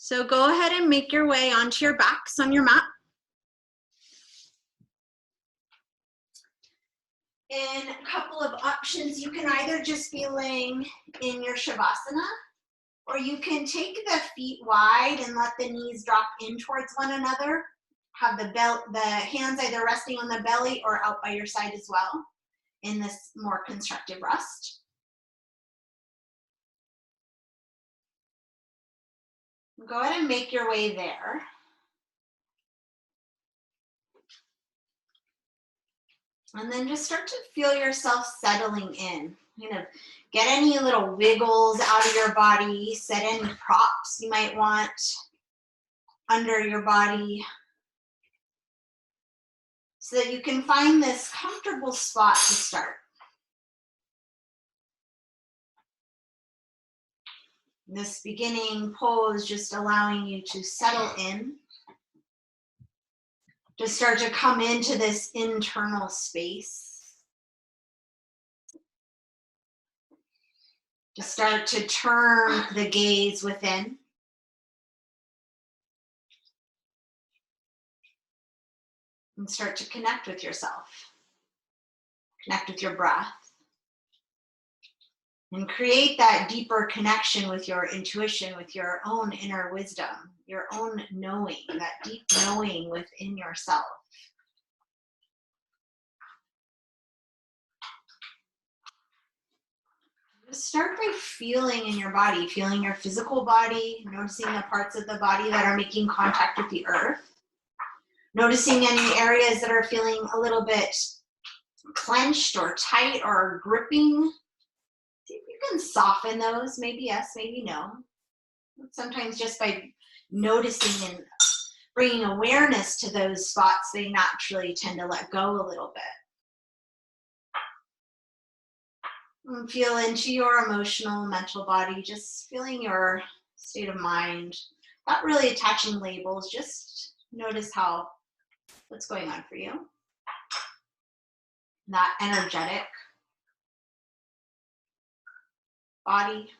So go ahead and make your way onto your backs on your mat. And a couple of options, you can either just be laying in your Shavasana, or you can take the feet wide and let the knees drop in towards one another. Have the hands either resting on the belly or out by your side as well in this more constructive rest. Go ahead and make your way there. And then just start to feel yourself settling in. Get any little wiggles out of your body, set any props you might want under your body so that you can find this comfortable spot to start. This beginning pose just allowing you to settle in, to start to come into this internal space. To start to turn the gaze within. And start to connect with yourself. Connect with your breath. And create that deeper connection with your intuition, with your own inner wisdom, your own knowing, that deep knowing within yourself. Start by feeling in your body, feeling your physical body, noticing the parts of the body that are making contact with the earth. Noticing any areas that are feeling a little bit clenched or tight or gripping. See if you can soften those, maybe yes, maybe no. Sometimes just by noticing and bringing awareness to those spots, they naturally tend to let go a little bit. And feel into your emotional, mental body, just feeling your state of mind, not really attaching labels, just notice what's going on for you. That energetic body.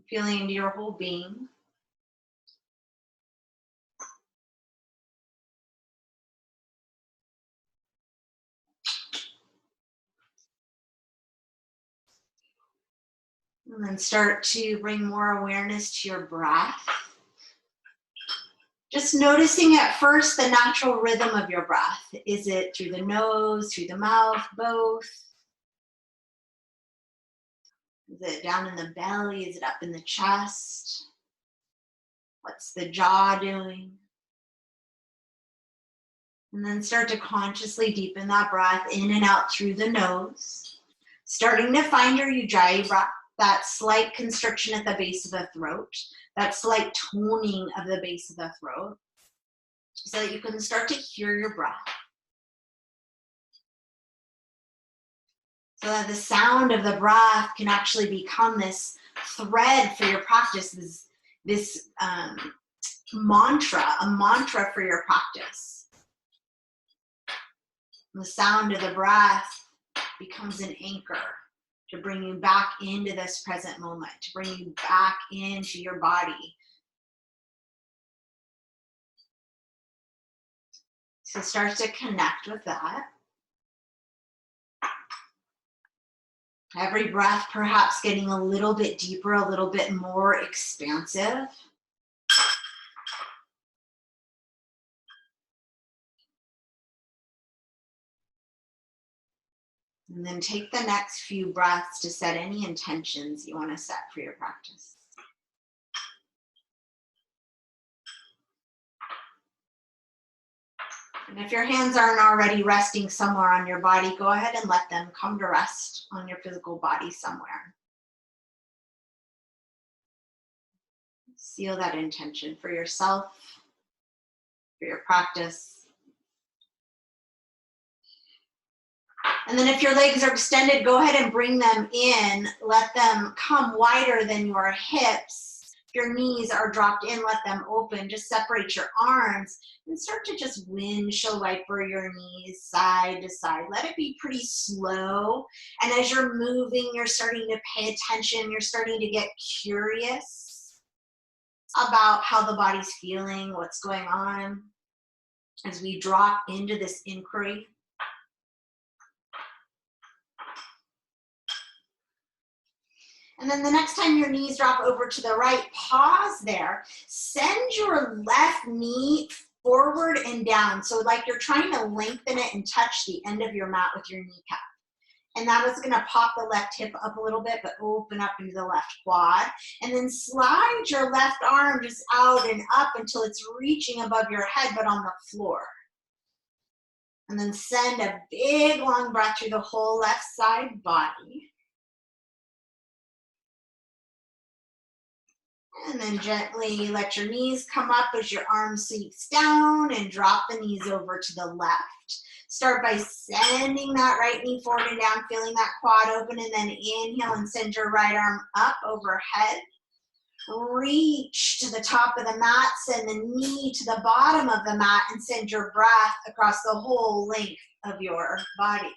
Feeling into your whole being. And then start to bring more awareness to your breath. Just noticing at first the natural rhythm of your breath. Is it through the nose, through the mouth, both? Is it down in the belly? Is it up in the chest? What's the jaw doing? And then start to consciously deepen that breath in and out through the nose. Starting to find your Ujjayi breath, that slight constriction at the base of the throat, that slight toning of the base of the throat, so that you can start to hear your breath. So that the sound of the breath can actually become this thread for your practice, this mantra, a mantra for your practice. And the sound of the breath becomes an anchor to bring you back into this present moment, to bring you back into your body. So start to connect with that. Every breath perhaps getting a little bit deeper, a little bit more expansive. And then take the next few breaths to set any intentions you want to set for your practice. And if your hands aren't already resting somewhere on your body, go ahead and let them come to rest on your physical body somewhere. Seal that intention for yourself, for your practice. And then if your legs are extended, go ahead and bring them in. Let them come wider than your hips. your knees are dropped in, let them open. Just separate your arms and start to just windshield wiper your knees side to side. Let it be pretty slow. And as you're moving, you're starting to pay attention. You're starting to get curious about how the body's feeling, what's going on. As we drop into this inquiry. And then the next time your knees drop over to the right, pause there. Send your left knee forward and down. So like you're trying to lengthen it and touch the end of your mat with your kneecap. And that is gonna pop the left hip up a little bit, but open up into the left quad. And then slide your left arm just out and up until it's reaching above your head, but on the floor. And then send a big long breath through the whole left side body. And then gently let your knees come up as your arm sweeps down and drop the knees over to the left. Start by sending that right knee forward and down, feeling that quad open, and then inhale and send your right arm up overhead. Reach to the top of the mat, send the knee to the bottom of the mat, and send your breath across the whole length of your body.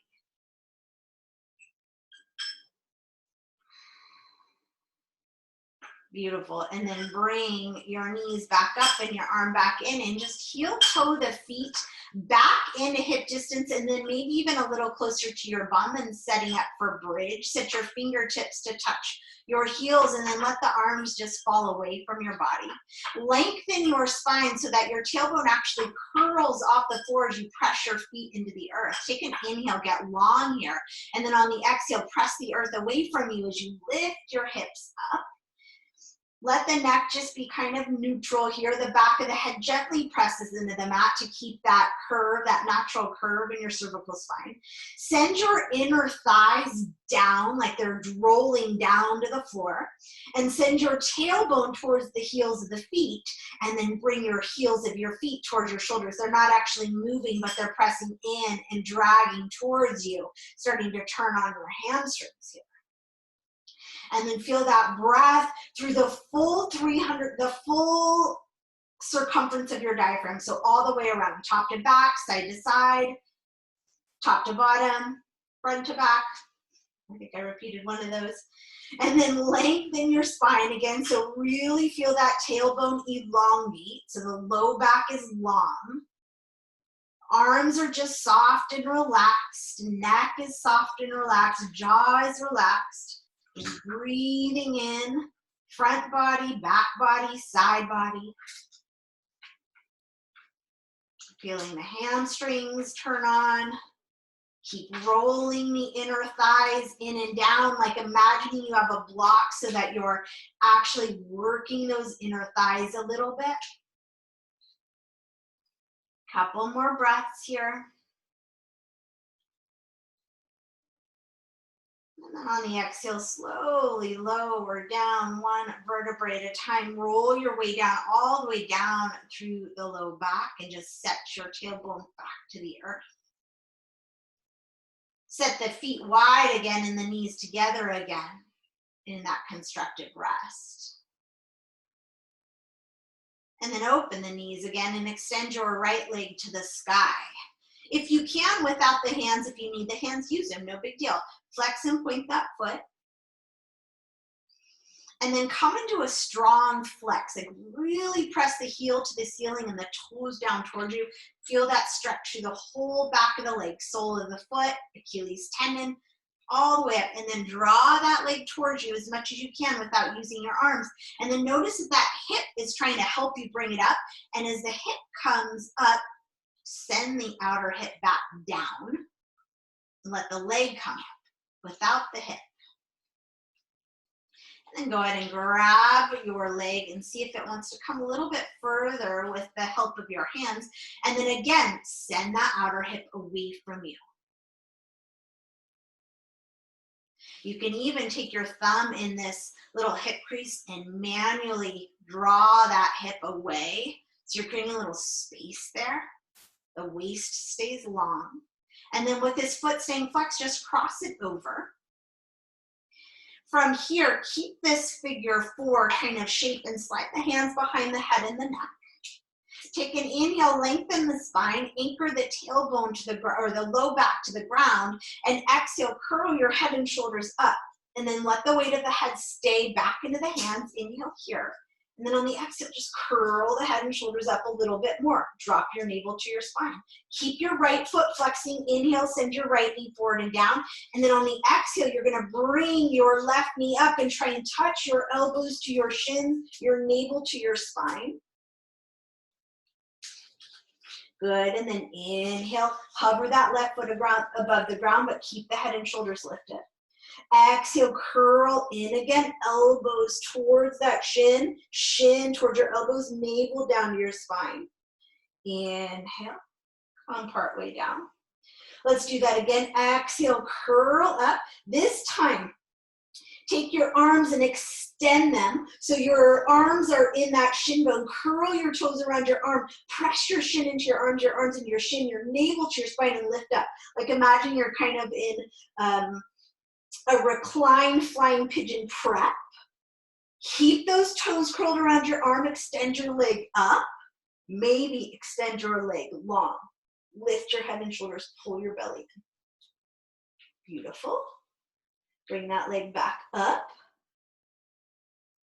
Beautiful. And then bring your knees back up and your arm back in and just heel toe the feet back into hip distance and then maybe even a little closer to your bum and setting up for bridge. Set your fingertips to touch your heels and then let the arms just fall away from your body. Lengthen your spine so that your tailbone actually curls off the floor as you press your feet into the earth. Take an inhale, get long here, and then on the exhale, press the earth away from you as you lift your hips up. Let the neck just be kind of neutral here. The back of the head gently presses into the mat to keep that curve, that natural curve in your cervical spine. Send your inner thighs down like they're rolling down to the floor. And send your tailbone towards the heels of the feet. And then bring your heels of your feet towards your shoulders. They're not actually moving, but they're pressing in and dragging towards you, starting to turn on your hamstrings here. And then feel that breath through the full the full circumference of your diaphragm. So all the way around, top to back, side to side, top to bottom, front to back. I think I repeated one of those. And then lengthen your spine again. So really feel that tailbone elongate. So the low back is long. Arms are just soft and relaxed. Neck is soft and relaxed. Jaw is relaxed. Just breathing in, front body, back body, side body. Feeling the hamstrings turn on. Keep rolling the inner thighs in and down, like imagining you have a block so that you're actually working those inner thighs a little bit. Couple more breaths here. And then on the exhale, slowly lower down one vertebrae at a time. Roll your way down, all the way down through the low back and just set your tailbone back to the earth. Set the feet wide again and the knees together again in that constructive rest. And then open the knees again and extend your right leg to the sky. If you can, without the hands, if you need the hands, use them, no big deal. Flex and point that foot. And then come into a strong flex. Like really press the heel to the ceiling and the toes down towards you. Feel that stretch through the whole back of the leg, sole of the foot, Achilles tendon, all the way up. And then draw that leg towards you as much as you can without using your arms. And then notice that that hip is trying to help you bring it up. And as the hip comes up, send the outer hip back down and let the leg come up without the hip. And then go ahead and grab your leg and see if it wants to come a little bit further with the help of your hands. And then again, send that outer hip away from you. You can even take your thumb in this little hip crease and manually draw that hip away. So you're creating a little space there. The waist stays long. And then with this foot staying flexed, just cross it over. From here, keep this figure 4 kind of shape and slide the hands behind the head and the neck. Take an inhale, lengthen the spine, anchor the tailbone to the or the low back to the ground, and exhale, curl your head and shoulders up. And then let the weight of the head stay back into the hands. Inhale here. And then on the exhale, just curl the head and shoulders up a little bit more. Drop your navel to your spine. Keep your right foot flexing. Inhale, send your right knee forward and down. And then on the exhale, you're going to bring your left knee up and try and touch your elbows to your shins, your navel to your spine. Good. And then inhale, hover that left foot above the ground, but keep the head and shoulders lifted. Exhale, curl in again, elbows towards that shin, shin towards your elbows, navel down to your spine. Inhale, come part way down. Let's do that again. Exhale, curl up. This time, take your arms and extend them so your arms are in that shin bone. Curl your toes around your arm. Press your shin into your arms into your shin, your navel to your spine, and lift up. Like imagine you're kind of in a reclined flying pigeon prep. Keep those toes curled around your arm. Extend your leg up. Maybe extend your leg long. Lift your head and shoulders. Pull your belly in. Beautiful. Bring that leg back up.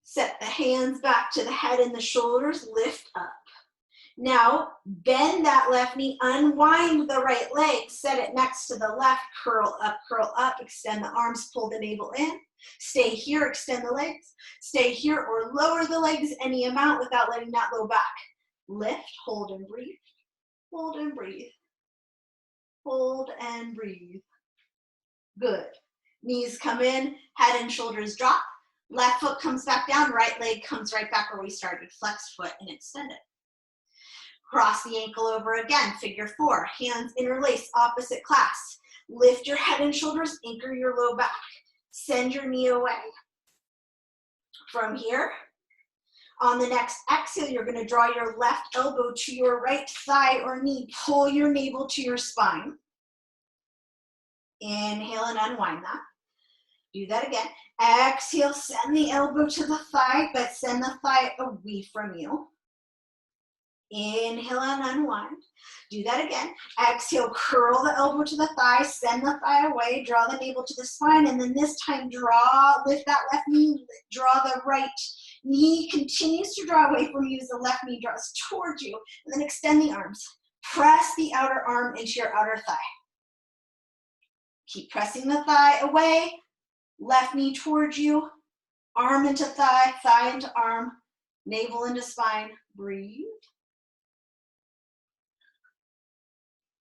Set the hands back to the head and the shoulders. Lift up. Now, bend that left knee, unwind the right leg, set it next to the left, curl up, extend the arms, pull the navel in. Stay here, extend the legs. Stay here or lower the legs any amount without letting that low back. Lift, hold and breathe. Hold and breathe. Hold and breathe. Good. Knees come in, head and shoulders drop. Left foot comes back down, right leg comes right back where we started. Flex foot and extend it. Cross the ankle over again, figure 4. Hands interlace, opposite clasp. Lift your head and shoulders, anchor your low back. Send your knee away. From here, on the next exhale, you're going to draw your left elbow to your right thigh or knee. Pull your navel to your spine. Inhale and unwind that. Do that again. Exhale, send the elbow to the thigh, but send the thigh away from you. Inhale and unwind. Do that again. Exhale, curl the elbow to the thigh, send the thigh away, draw the navel to the spine, and then this time lift that left knee, draw the right knee, continues to draw away from you as the left knee draws towards you, and then extend the arms. Press the outer arm into your outer thigh. Keep pressing the thigh away, left knee towards you, arm into thigh, thigh into arm, navel into spine. Breathe.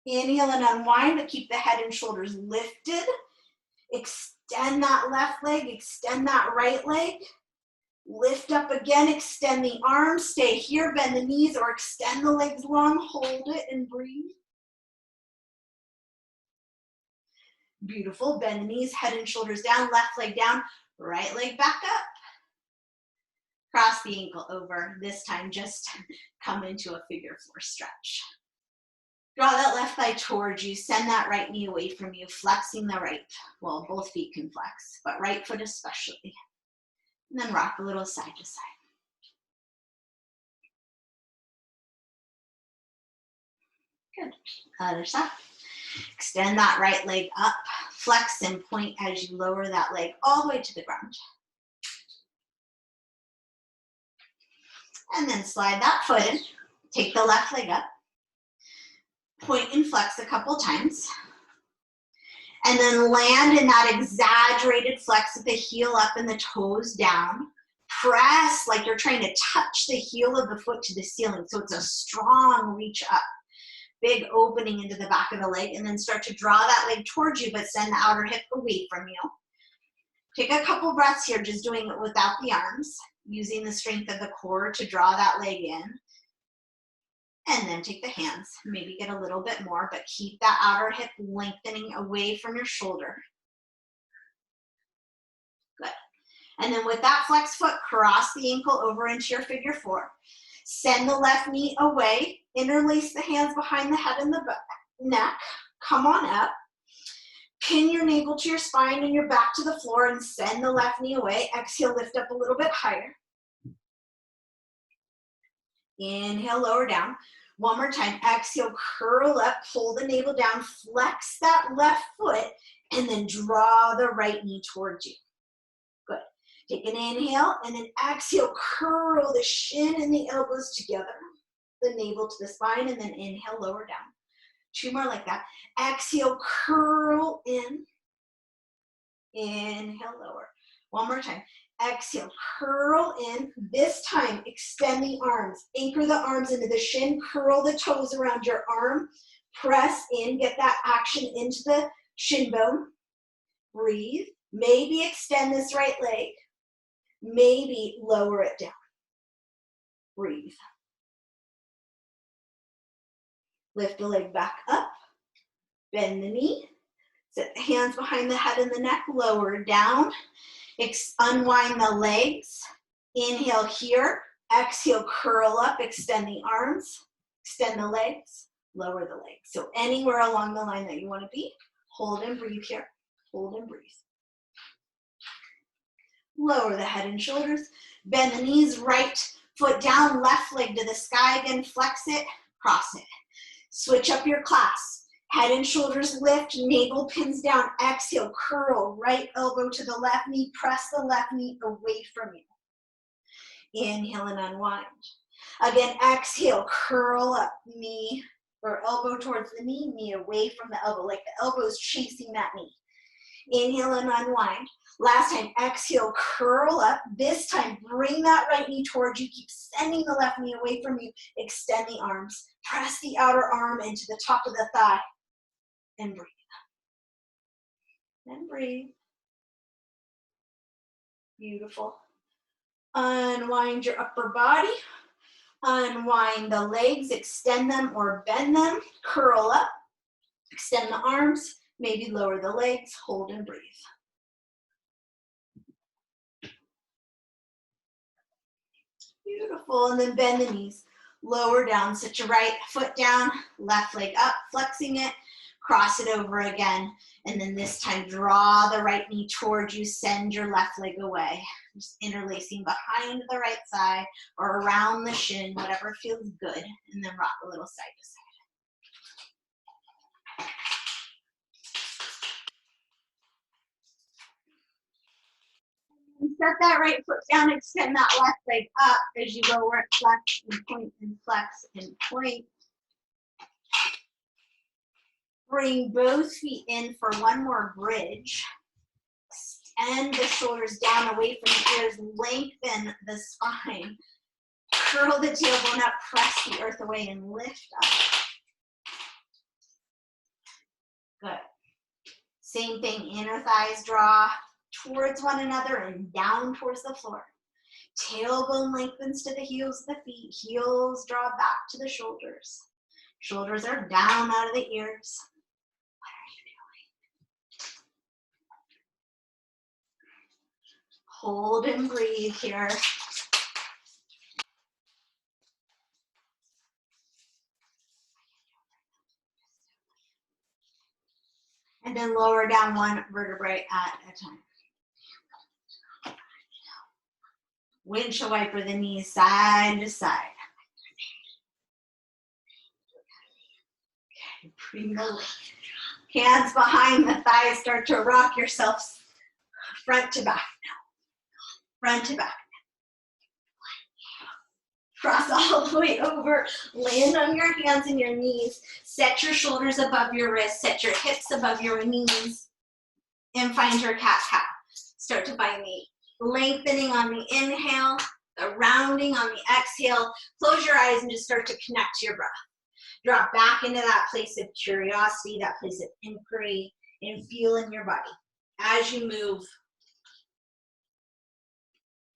Inhale and unwind, but keep the head and shoulders lifted. Extend that left leg, extend that right leg. Lift up again, extend the arms, stay here, bend the knees or extend the legs long, hold it and breathe. Beautiful, bend the knees, head and shoulders down, left leg down, right leg back up. Cross the ankle over, this time just come into a figure 4 stretch. Draw that left thigh towards you, send that right knee away from you, flexing the right. Well, both feet can flex, but right foot especially. And then rock a little side to side. Good. Other side. Extend that right leg up, flex and point as you lower that leg all the way to the ground. And then slide that foot in, take the left leg up. Point and flex a couple times. And then land in that exaggerated flex with the heel up and the toes down. Press like you're trying to touch the heel of the foot to the ceiling. So it's a strong reach up. Big opening into the back of the leg. And then start to draw that leg towards you, but send the outer hip away from you. Take a couple breaths here, just doing it without the arms. Using the strength of the core to draw that leg in. And then take the hands, maybe get a little bit more, but keep that outer hip lengthening away from your shoulder. Good. And then with that flex foot, cross the ankle over into your figure 4. Send the left knee away, interlace the hands behind the head and the neck. Come on up. Pin your navel to your spine and your back to the floor and send the left knee away. Exhale, lift up a little bit higher. Inhale, lower down. One more time. Exhale, curl up, pull the navel down, flex that left foot, and then draw the right knee towards you. Good. Take an inhale, and then exhale, curl the shin and the elbows together, the navel to the spine, and then inhale, lower down. 2 more like that. Exhale, curl in. Inhale, lower. One more time. Exhale, curl in. This time, extend the arms. Anchor the arms into the shin. Curl the toes around your arm. Press in. Get that action into the shin bone. Breathe. Maybe extend this right leg. Maybe lower it down. Breathe. Lift the leg back up. Bend the knee. Set the hands behind the head and the neck. Lower down. Unwind the legs. Inhale here. Exhale, curl up. Extend the arms. Extend the legs. Lower the legs. So anywhere along the line that you want to be, hold and breathe here. Hold and breathe. Lower the head and shoulders. Bend the knees. Right foot down. Left leg to the sky again. Flex it. Cross it. Switch up your class. Head and shoulders lift, navel pins down. Exhale, curl, right elbow to the left knee. Press the left knee away from you. Inhale and unwind. Again, exhale, curl up, knee or elbow towards the knee, knee away from the elbow, like the elbow is chasing that knee. Inhale and unwind. Last time, exhale, curl up. This time, bring that right knee towards you. Keep sending the left knee away from you. Extend the arms. Press the outer arm into the top of the thigh. And breathe. And breathe. Beautiful. Unwind your upper body. Unwind the legs. Extend them or bend them. Curl up. Extend the arms. Maybe lower the legs. Hold and breathe. Beautiful. And then bend the knees. Lower down. Sit your right foot down. Left leg up. Flexing it. Cross it over again. And then this time, draw the right knee towards you. Send your left leg away. Just interlacing behind the right side or around the shin, whatever feels good. And then rock a little side to side. Set that right foot down, extend that left leg up as you go work flex and point and flex and point. Bring both feet in for one more bridge. Extend the shoulders down away from the ears, lengthen the spine. Curl the tailbone up, press the earth away and lift up. Good. Same thing, inner thighs draw towards one another and down towards the floor. Tailbone lengthens to the heels of the feet. Heels draw back to the shoulders. Shoulders are down out of the ears. What are you doing? Hold and breathe here. And then lower down one vertebrae at a time. Windshield wiper the knees side to side. Okay, bring the hands behind the thighs. Start to rock yourself front to back now. Front to back. Cross all the way over. Land on your hands and your knees. Set your shoulders above your wrists. Set your hips above your knees. And find your cat-cow. Start to find the lengthening on the inhale, the rounding on the exhale. Close your eyes and just start to connect to your breath. Drop back into that place of curiosity, that place of inquiry, and feel in your body. As you move,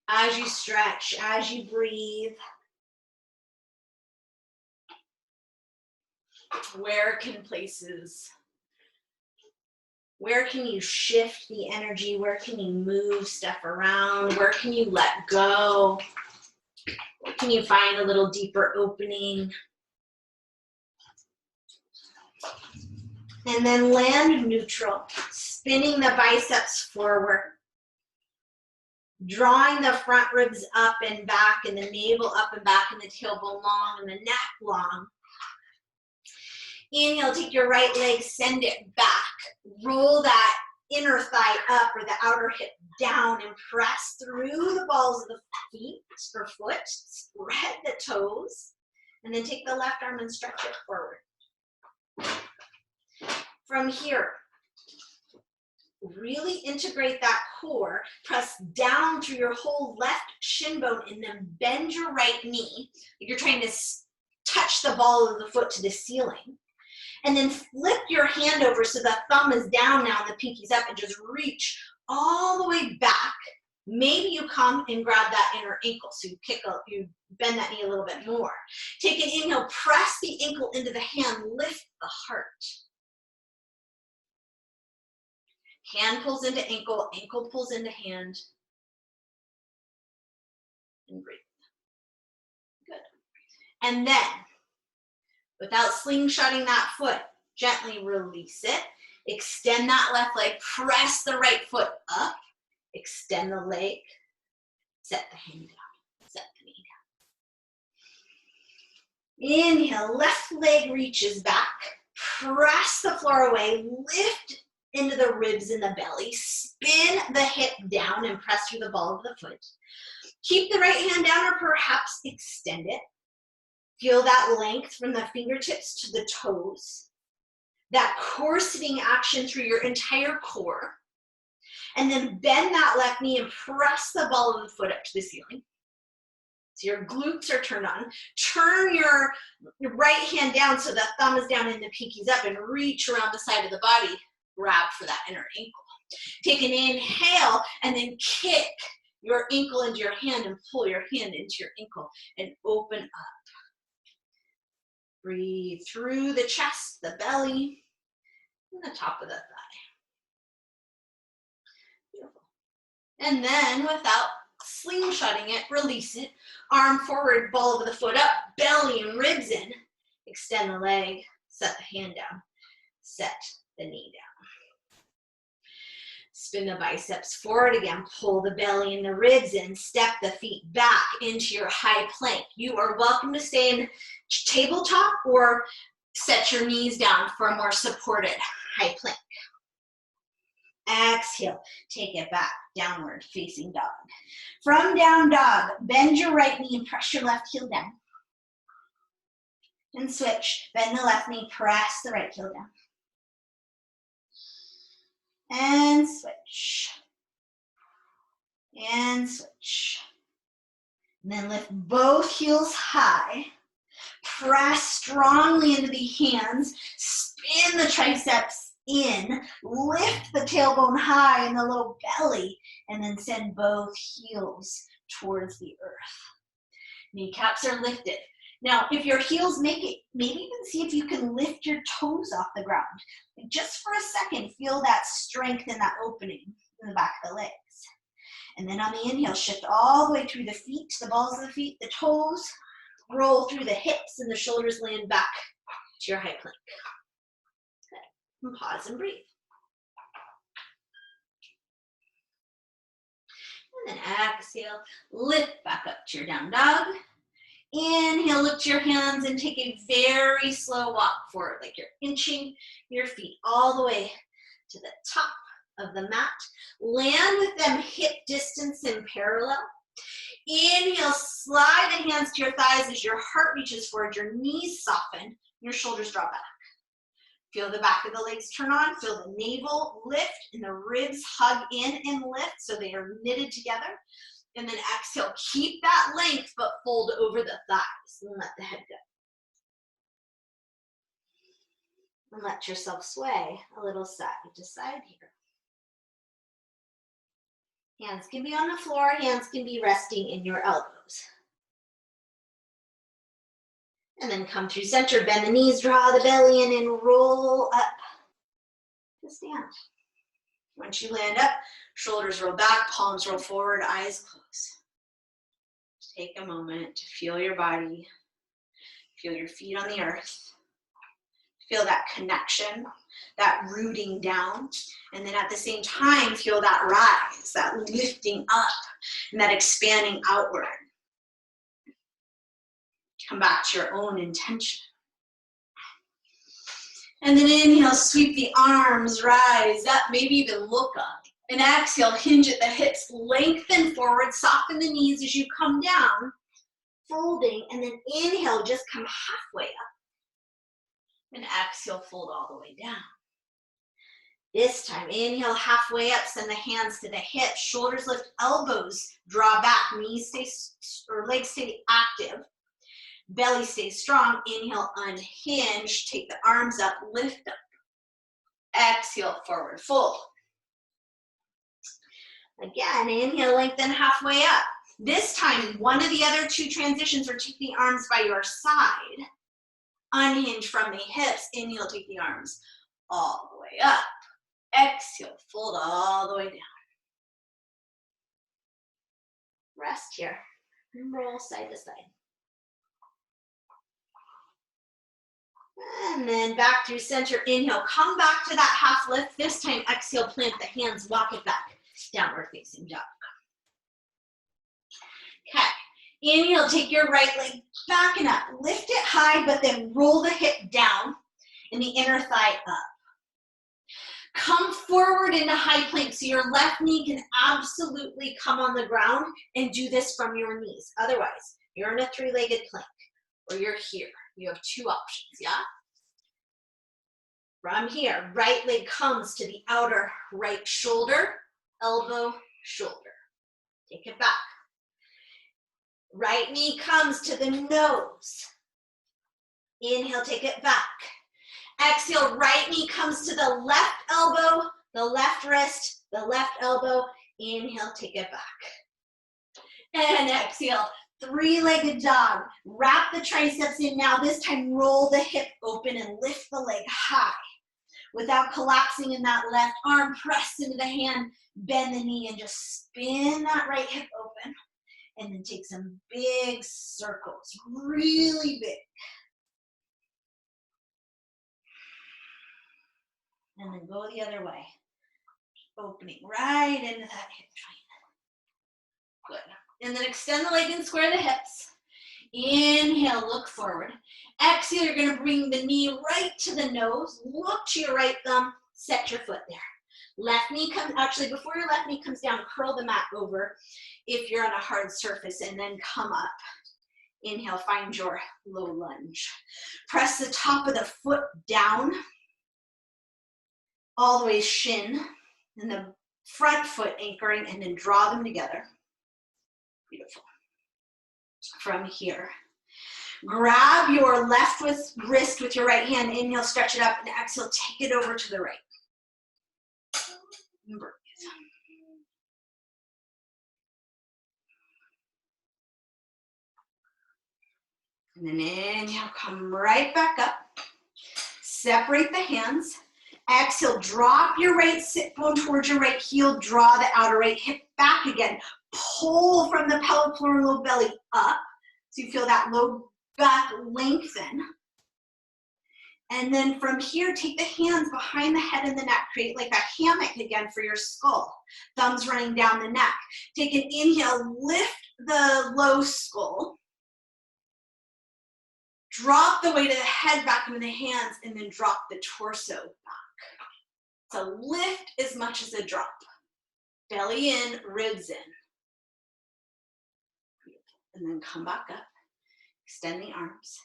as you stretch, as you breathe, where can you shift the energy? Where can you move stuff around? Where can you let go? Where can you find a little deeper opening? And then land neutral, spinning the biceps forward. Drawing the front ribs up and back and the navel up and back and the tailbone long and the neck long. Inhale, take your right leg, send it back. Roll that inner thigh up or the outer hip down and press through the balls of the feet or foot. Spread the toes. And then take the left arm and stretch it forward. From here, really integrate that core. Press down through your whole left shin bone and then bend your right knee. You're trying to touch the ball of the foot to the ceiling. And then flip your hand over so the thumb is down now and the pinky's up, and just reach all the way back. Maybe you come and grab that inner ankle, so you bend that knee a little bit more. Take an inhale, press the ankle into the hand, lift the heart. Hand pulls into ankle, ankle pulls into hand. And breathe. Good. And then, without slingshotting that foot, gently release it. Extend that left leg, press the right foot up. Extend the leg, set the hand down, set the knee down. Inhale, left leg reaches back. Press the floor away, lift into the ribs and the belly. Spin the hip down and press through the ball of the foot. Keep the right hand down or perhaps extend it. Feel that length from the fingertips to the toes. That core sitting action through your entire core. And then bend that left knee and press the ball of the foot up to the ceiling. So your glutes are turned on. Turn your right hand down so the thumb is down and the pinky's up, and reach around the side of the body. Grab for that inner ankle. Take an inhale and then kick your ankle into your hand and pull your hand into your ankle and open up. Breathe through the chest, the belly, and the top of the thigh. Beautiful. And then without slingshotting it, release it. Arm forward, ball of the foot up, belly and ribs in. Extend the leg, set the hand down, set the knee down. Spin the biceps forward again, pull the belly and the ribs in, step the feet back into your high plank. You are welcome to stay in tabletop or set your knees down for a more supported high plank. Exhale, take it back, downward facing dog. From down dog, bend your right knee and press your left heel down. And switch, bend the left knee, press the right heel down. And switch. And switch. And then lift both heels high. Press strongly into the hands. Spin the triceps in. Lift the tailbone high and the low belly. And then send both heels towards the earth. Kneecaps are lifted. Now, if your heels make it, maybe even see if you can lift your toes off the ground. Just for a second, feel that strength and that opening in the back of the legs. And then on the inhale, shift all the way through the feet, the balls of the feet, the toes, roll through the hips and the shoulders, land back to your high plank. Good. And pause and breathe. And then exhale, lift back up to your down dog. Inhale, lift your hands and take a very slow walk forward, like you're inching your feet all the way to the top of the mat. Land with them hip distance in parallel. Inhale, slide the hands to your thighs as your heart reaches forward, your knees soften, your shoulders draw back. Feel the back of the legs turn on, feel the navel lift and the ribs hug in and lift so they are knitted together. And then exhale, keep that length, but fold over the thighs and let the head go. And let yourself sway a little side to side here. Hands can be on the floor, hands can be resting in your elbows. And then come through center, bend the knees, draw the belly in and roll up to stand. Once you land up, shoulders roll back, palms roll forward, eyes close. Just take a moment to feel your body, feel your feet on the earth, feel that connection that rooting down. And then at the same time, feel that rise, that lifting up, and that expanding outward. Come back to your own intention. And then inhale, sweep the arms, rise up, maybe even look up. And exhale, hinge at the hips, lengthen forward, soften the knees as you come down, folding, and then inhale, just come halfway up. And exhale, fold all the way down. This time, inhale halfway up, send the hands to the hips, shoulders lift, elbows draw back, knees stay, or legs stay active, belly stays strong. Inhale, unhinge, take the arms up, lift up. Exhale, forward fold. Again, inhale, lengthen halfway up. This time, one of the other two transitions, or take the arms by your side. Unhinge from the hips. Inhale, take the arms all the way up. Exhale, fold all the way down. Rest here and roll side to side. And then back through center. Inhale, come back to that half lift. This time, exhale, plant the hands, walk it back. Downward facing dog. Okay. Inhale, take your right leg back and up. Lift it high, but then roll the hip down and the inner thigh up. Come forward into high plank, so your left knee can absolutely come on the ground, and do this from your knees. Otherwise, you're in a three-legged plank, or you're here. You have two options, yeah? From here, right leg comes to the outer right shoulder, elbow, shoulder. Take it back. Right knee comes to the nose. Inhale, take it back. Exhale, right knee comes to the left elbow, the left wrist, the left elbow. Inhale, take it back. And exhale, three-legged dog. Wrap the triceps in now. This time, roll the hip open and lift the leg high. Without collapsing in that left arm, press into the hand, bend the knee, and just spin that right hip open. And then take some big circles, really big. And then go the other way. Opening right into that hip joint. Good. And then extend the leg and square the hips. Inhale, look forward. Exhale, you're going to bring the knee right to the nose. Look to your right thumb. Set your foot there. Left knee comes, actually before your left knee comes down, curl the mat over if you're on a hard surface, and then come up. Inhale, find your low lunge. Press the top of the foot down, all the way shin, and the front foot anchoring, and then draw them together. Beautiful. From here, grab your left wrist with your right hand. Inhale, stretch it up, and exhale, take it over to the right. And breathe. And then inhale, come right back up. Separate the hands. Exhale, drop your right sit bone towards your right heel. Draw the outer right hip back again. Pull from the pelvic floor and low belly up. So you feel that low back lengthen. And then from here, take the hands behind the head and the neck. Create like a hammock again for your skull. Thumbs running down the neck. Take an inhale, lift the low skull. Drop the weight of the head back into the hands, and then drop the torso back. So lift as much as a drop. Belly in, ribs in. And then come back up. Extend the arms.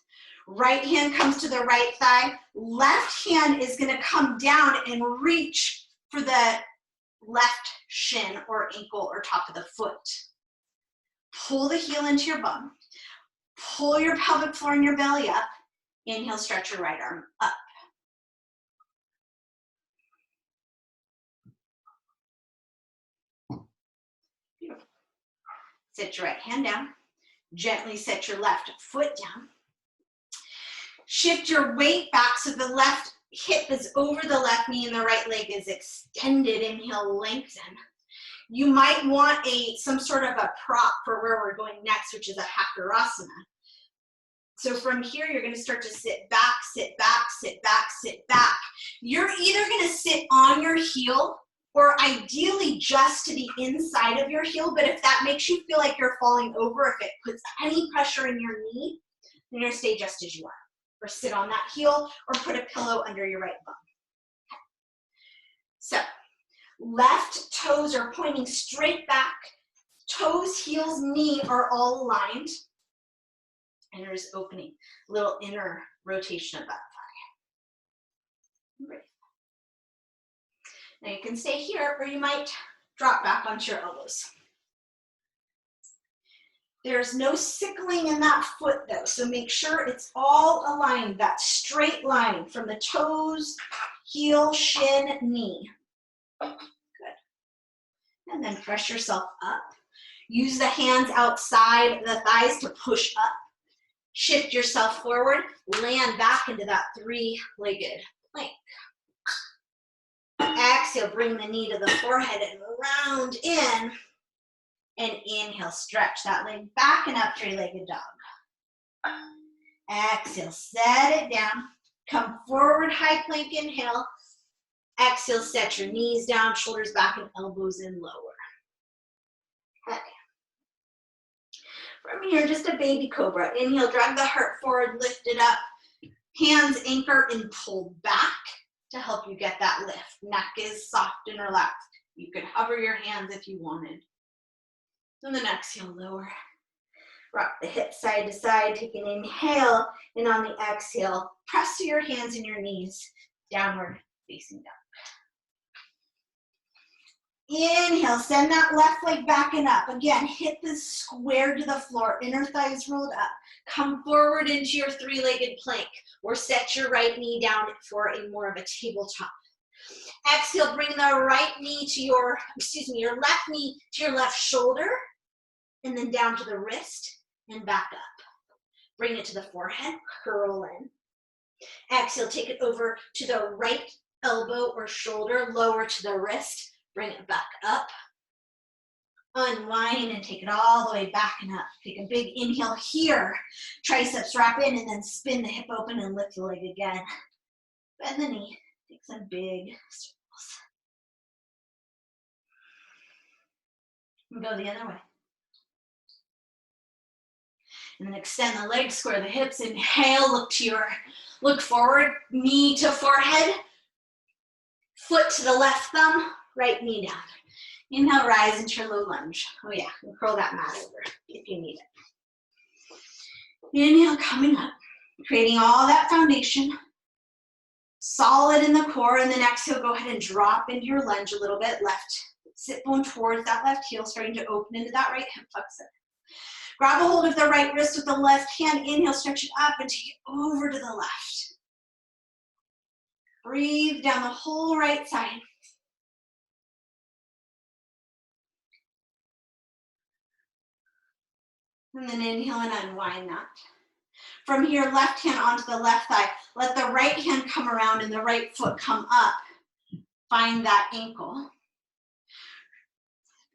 Right hand comes to the right thigh. Left hand is going to come down and reach for the left shin or ankle or top of the foot. Pull the heel into your bum. Pull your pelvic floor and your belly up. Inhale, stretch your right arm up. Beautiful. Sit your right hand down. Gently set your left foot down. Shift your weight back so the left hip is over the left knee and the right leg is extended. Inhale, lengthen. You might want some sort of a prop for where we're going next, which is a Hakarasana. So from here, you're going to start to sit back, sit back, sit back, sit back. You're either going to sit on your heel or ideally just to the inside of your heel, but if that makes you feel like you're falling over, if it puts any pressure in your knee, then you're going to stay just as you are. Or sit on that heel or put a pillow under your right bum. So left toes are pointing straight back. Toes, heels, knee are all aligned. And there's opening, a little inner rotation of that thigh. Breathe. Now you can stay here or you might drop back onto your elbows. There's no sickling in that foot though, so make sure it's all aligned, that straight line from the toes, heel, shin, knee. Good. And then press yourself up. Use the hands outside the thighs to push up. Shift yourself forward, land back into that three-legged plank. Exhale, bring the knee to the forehead and round in. And inhale, stretch that leg back and up, three-legged dog. Exhale, set it down. Come forward, high plank, inhale. Exhale, set your knees down, shoulders back and elbows in lower. Okay. From here, just a baby cobra. Inhale, drag the heart forward, lift it up. Hands anchor and pull back to help you get that lift. Neck is soft and relaxed. You could hover your hands if you wanted. And then exhale, lower. Rock the hips side to side. Take an inhale, and on the exhale, press to your hands and your knees. Downward facing dog. Inhale, send that left leg back and up. Again, hit this square to the floor, inner thighs rolled up. Come forward into your three-legged plank, or set your right knee down for a more of a tabletop. Exhale, bring the right knee to your left knee to your left shoulder, and then down to the wrist and back up. Bring it to the forehead, curl in. Exhale, take it over to the right elbow or shoulder, lower to the wrist. Bring it back up, unwind and take it all the way back and up. Take a big inhale here, triceps wrap in and then spin the hip open and lift the leg again. Bend the knee, take some big circles. And go the other way. And then extend the legs, square the hips, inhale, look forward, knee to forehead, foot to the left thumb, right knee down. Inhale, rise into your low lunge. Oh yeah, and curl that mat over if you need it. Inhale, coming up, creating all that foundation, solid in the core, and then exhale, go ahead and drop into your lunge a little bit, left sit bone towards that left heel, starting to open into that right hip flexor. Grab a hold of the right wrist with the left hand, inhale, stretch it up and take it over to the left. Breathe down the whole right side. And then inhale and unwind that. From here, left hand onto the left thigh. Let the right hand come around and the right foot come up. Find that ankle.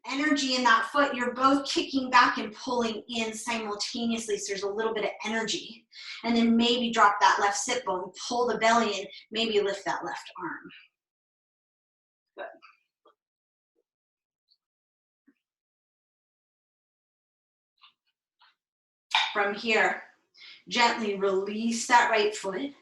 Energy in that foot, you're both kicking back and pulling in simultaneously, so there's a little bit of energy. And then maybe drop that left sit bone, pull the belly in, maybe lift that left arm. Good. From here, gently release that right foot.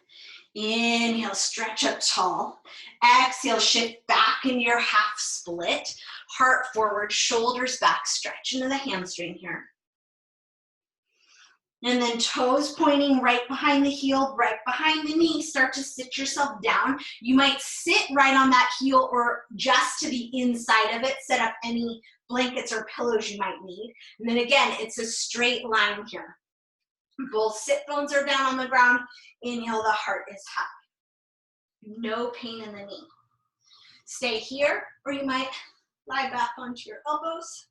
Inhale, stretch up tall. Exhale, shift back into your half split. Heart forward, shoulders back, stretch into the hamstring here. And then toes pointing right behind the heel, right behind the knee. Start to sit yourself down. You might sit right on that heel or just to the inside of it. Set up any blankets or pillows you might need. And then again, it's a straight line here. Both sit bones are down on the ground. Inhale, the heart is high. No pain in the knee. Stay here, or you might lie back onto your elbows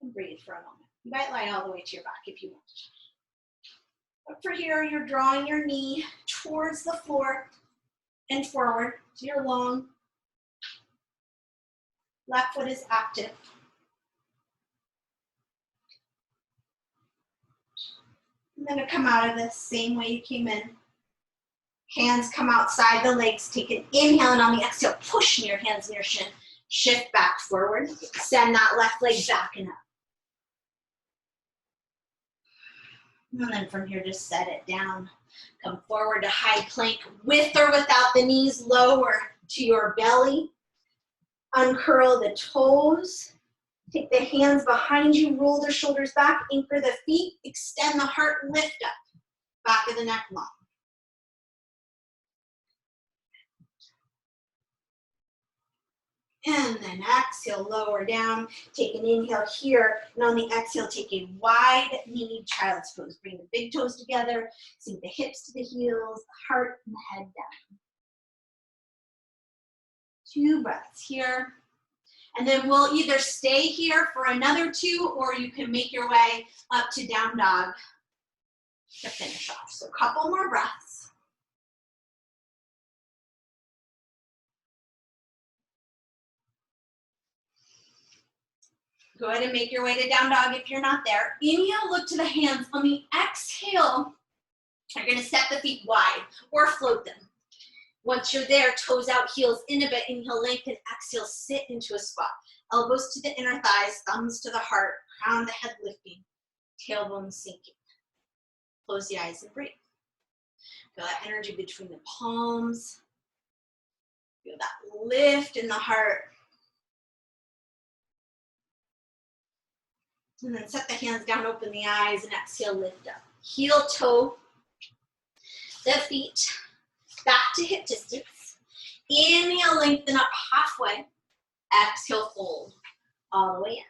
and breathe for a moment. You might lie all the way to your back if you want. But for here, you're drawing your knee towards the floor and forward. So you're long. Left foot is active. I'm gonna come out of this same way you came in. Hands come outside the legs. Take an inhale, and on the exhale, push your hands in your shin. Shift back forward. Send that left leg back and up. And then from here, just set it down. Come forward to high plank with or without the knees lower to your belly. Uncurl the toes. Take the hands behind you, roll the shoulders back, anchor the feet, extend the heart, lift up. Back of the neck long. And then exhale, lower down. Take an inhale here, and on the exhale, take a wide knee child's pose. Bring the big toes together, sink the hips to the heels, the heart and the head down. 2 breaths here. And then we'll either stay here for another 2, or you can make your way up to down dog to finish off. So a couple more breaths. Go ahead and make your way to down dog if you're not there. Inhale, look to the hands. On the exhale, you're gonna step the feet wide or float them. Once you're there, toes out, heels in a bit. Inhale, lengthen. Exhale, sit into a squat. Elbows to the inner thighs, thumbs to the heart, crown of the head lifting, tailbone sinking. Close the eyes and breathe. Feel that energy between the palms. Feel that lift in the heart. And then set the hands down, open the eyes, and exhale, lift up. Heel toe the feet back to hip distance. Inhale, lengthen up halfway. Exhale, fold all the way in.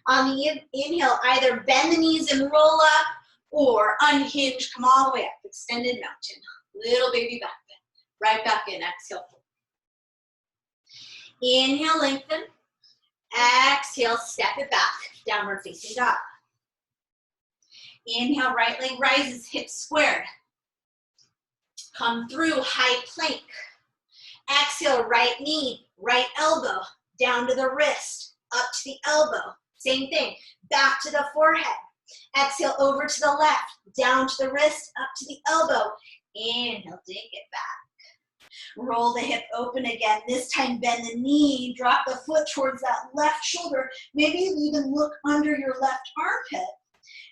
On the inhale, either bend the knees and roll up, or unhinge, come all the way up. Extended mountain. Little baby back bend. Right back in, exhale, fold. Inhale, lengthen. Exhale, step it back, downward facing dog. Inhale, right leg rises, hips squared. Come through, high plank. Exhale, right knee, right elbow, down to the wrist, up to the elbow. Same thing, back to the forehead. Exhale, over to the left, down to the wrist, up to the elbow. Inhale, take it back. Roll the hip open again. This time bend the knee, drop the foot towards that left shoulder. Maybe you even look under your left armpit.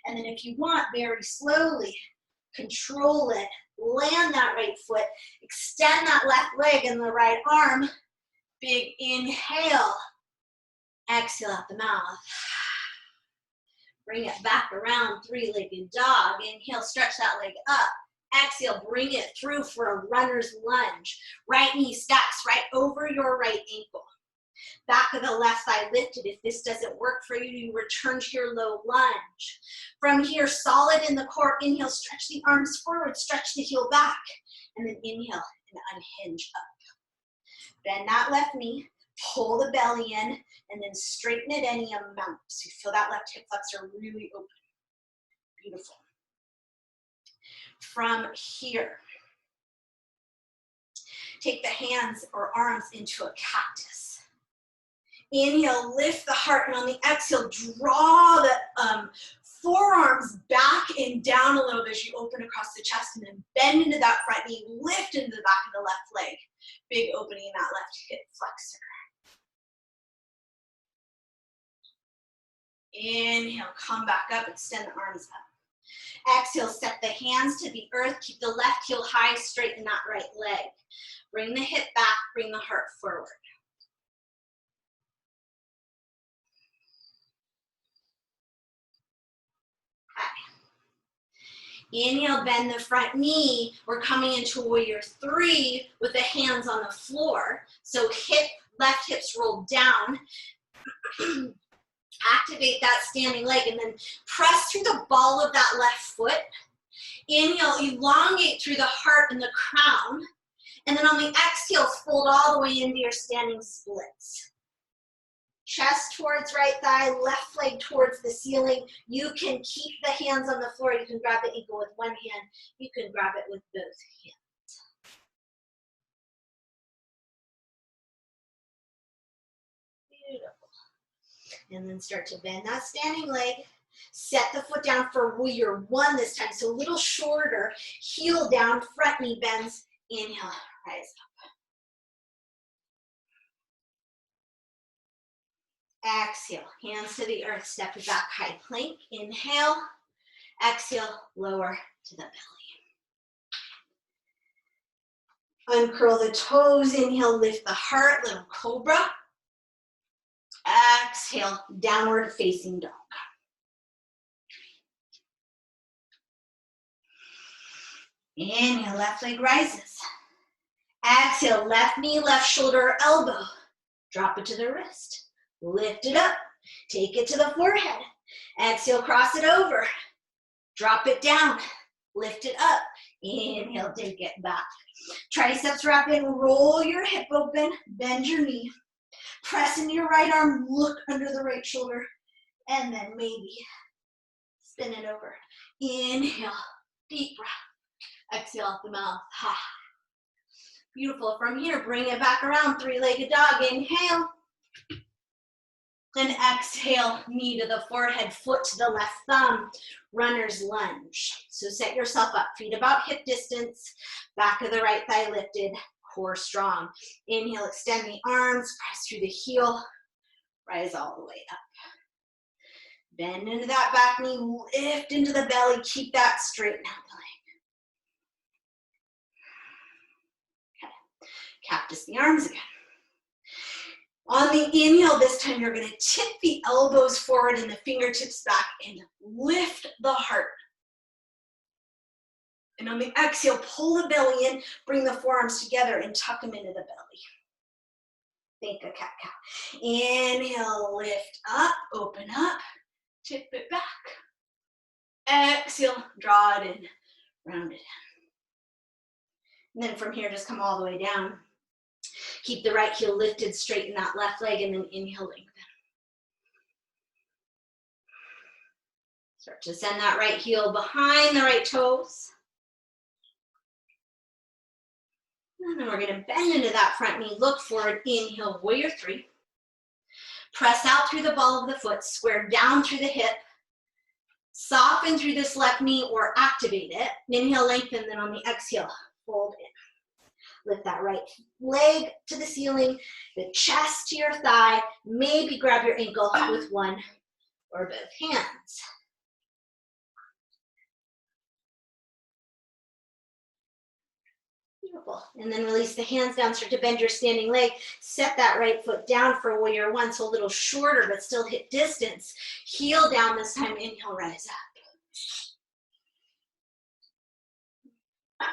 And then if you want, very slowly, control it. Land that right foot. Extend that left leg and the right arm. Big inhale. Exhale out the mouth. Bring it back around, 3-legged dog. Inhale, stretch that leg up. Exhale, bring it through for a runner's lunge. Right knee stacks right over your right ankle. Back of the left thigh lifted. If this doesn't work for you, you return to your low lunge. From here, solid in the core. Inhale, stretch the arms forward, stretch the heel back. And then inhale and unhinge up. Bend that left knee, pull the belly in, and then straighten it any amount. So you feel that left hip flexor really open. Beautiful. From here, take the hands or arms into a cactus. Inhale, lift the heart, and on the exhale, draw the forearms back and down a little bit as you open across the chest, and then bend into that front knee, lift into the back of the left leg. Big opening in that left hip flexor. Inhale, come back up, extend the arms up. Exhale, set the hands to the earth, keep the left heel high, straighten that right leg. Bring the hip back, bring the heart forward. Inhale, bend the front knee. We're coming into warrior 3 with the hands on the floor. So left hips roll down. Activate that standing leg and then press through the ball of that left foot. Inhale, elongate through the heart and the crown. And then on the exhale, fold all the way into your standing splits. Chest towards right thigh, left leg towards the ceiling. You can keep the hands on the floor. You can grab the ankle with one hand. You can grab it with both hands. Beautiful. And then start to bend that standing leg. Set the foot down for warrior one this time, so a little shorter. Heel down, front knee bends. Inhale, rise up. Exhale, hands to the earth, step it back, high plank. Inhale, exhale, lower to the belly. Uncurl the toes, inhale, lift the heart, little cobra. Exhale, downward facing dog. Inhale, left leg rises. Exhale, left knee, left shoulder, elbow. Drop it to the wrist. Lift it up. Take it to the forehead. Exhale, cross it over. Drop it down. Lift it up. Inhale, take it back. Triceps wrap in, roll your hip open, bend your knee. Press into your right arm, look under the right shoulder, and then maybe spin it over. Inhale, deep breath. Exhale out the mouth. Beautiful. From here, bring it back around, three-legged dog. Inhale. And exhale, knee to the forehead, foot to the left thumb, runner's lunge. So set yourself up, feet about hip distance, back of the right thigh lifted, core strong. Inhale, extend the arms, press through the heel, rise all the way up. Bend into that back knee, lift into the belly, keep that straight out the leg. Okay, cactus the arms again. On the inhale this time, you're going to tip the elbows forward and the fingertips back and lift the heart. And on the exhale, pull the belly in, bring the forearms together and tuck them into the belly. Think a cat-cow. Inhale, lift up, open up, tip it back. Exhale, draw it in, round it in. And then from here, just come all the way down. Keep the right heel lifted, straighten that left leg, and then inhale, lengthen. Start to send that right heel behind the right toes. And then we're going to bend into that front knee, look forward, inhale, warrior three. Press out through the ball of the foot, square down through the hip. Soften through this left knee or activate it. Inhale, lengthen, then on the exhale, fold in. Lift that right leg to the ceiling, the chest to your thigh. Maybe grab your ankle with one or both hands. Beautiful. And then release the hands down, start to bend your standing leg. Set that right foot down for warrior one, so a little shorter, but still hit distance. Heel down this time, inhale, rise up.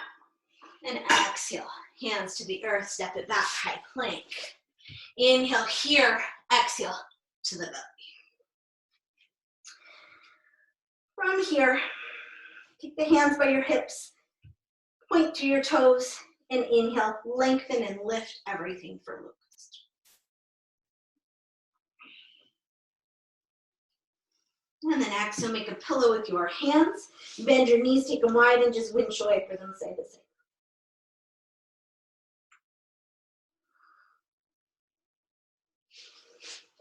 And exhale. Hands to the earth, step it back, high plank. Inhale here, exhale to the belly. From here, take the hands by your hips, point to your toes, and inhale, lengthen and lift everything for locust. And then exhale, make a pillow with your hands. Bend your knees, take them wide, and just windshield wiper them side to side.